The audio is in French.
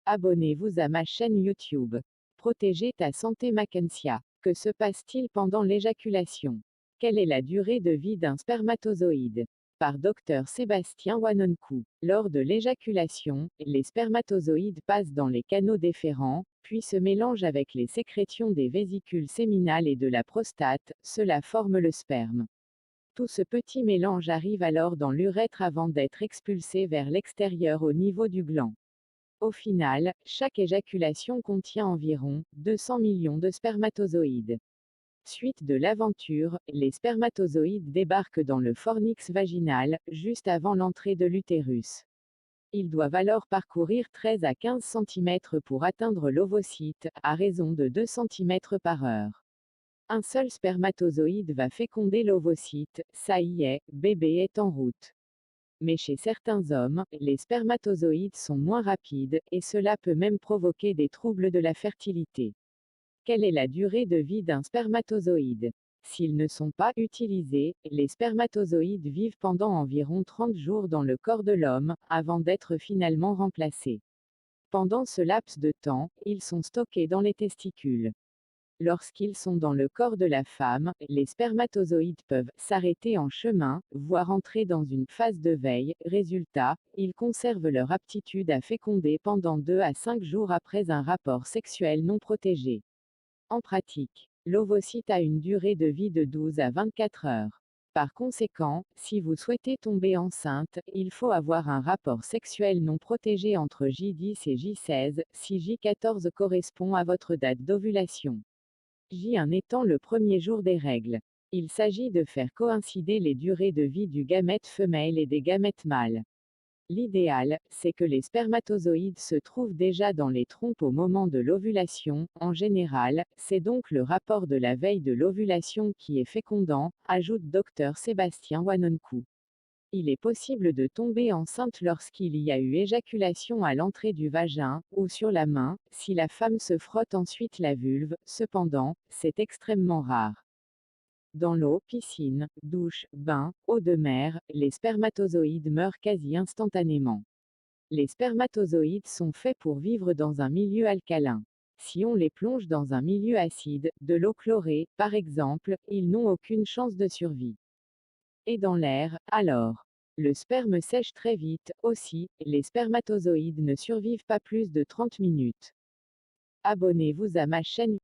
Abonnez-vous à ma chaîne YouTube. Protégez ta santé Mackensia. Que se passe-t-il pendant l'éjaculation? Quelle est la durée de vie d'un spermatozoïde? Par Dr Sébastien Wanonkou. Lors de l'éjaculation, les spermatozoïdes passent dans les canaux déférents, puis se mélangent avec les sécrétions des vésicules séminales et de la prostate, cela forme le sperme. Tout ce petit mélange arrive alors dans l'urètre avant d'être expulsé vers l'extérieur au niveau du gland. Au final, chaque éjaculation contient environ 200 millions de spermatozoïdes. Suite de l'aventure, les spermatozoïdes débarquent dans le fornix vaginal, juste avant l'entrée de l'utérus. Ils doivent alors parcourir 13 à 15 cm pour atteindre l'ovocyte, à raison de 2 cm par heure. Un seul spermatozoïde va féconder l'ovocyte, ça y est, bébé est en route. Mais chez certains hommes, les spermatozoïdes sont moins rapides, et cela peut même provoquer des troubles de la fertilité. Quelle est la durée de vie d'un spermatozoïde? S'ils ne sont pas utilisés, les spermatozoïdes vivent pendant environ 30 jours dans le corps de l'homme, avant d'être finalement remplacés. Pendant ce laps de temps, ils sont stockés dans les testicules. Lorsqu'ils sont dans le corps de la femme, les spermatozoïdes peuvent s'arrêter en chemin, voire entrer dans une phase de veille. Résultat, ils conservent leur aptitude à féconder pendant 2 à 5 jours après un rapport sexuel non protégé. En pratique, l'ovocyte a une durée de vie de 12 à 24 heures. Par conséquent, si vous souhaitez tomber enceinte, il faut avoir un rapport sexuel non protégé entre J10 et J16, si J14 correspond à votre date d'ovulation. J1 étant le premier jour des règles. Il s'agit de faire coïncider les durées de vie du gamète femelle et des gamètes mâles. L'idéal, c'est que les spermatozoïdes se trouvent déjà dans les trompes au moment de l'ovulation. En général, c'est donc le rapport de la veille de l'ovulation qui est fécondant, ajoute Dr Sébastien Wanonkou. Il est possible de tomber enceinte lorsqu'il y a eu éjaculation à l'entrée du vagin, ou sur la main, si la femme se frotte ensuite la vulve. Cependant, c'est extrêmement rare. Dans l'eau, piscine, douche, bain, eau de mer, les spermatozoïdes meurent quasi instantanément. Les spermatozoïdes sont faits pour vivre dans un milieu alcalin. Si on les plonge dans un milieu acide, de l'eau chlorée, par exemple, ils n'ont aucune chance de survie. Et dans l'air, alors? Le sperme sèche très vite. Aussi, les spermatozoïdes ne survivent pas plus de 30 minutes. Abonnez-vous à ma chaîne.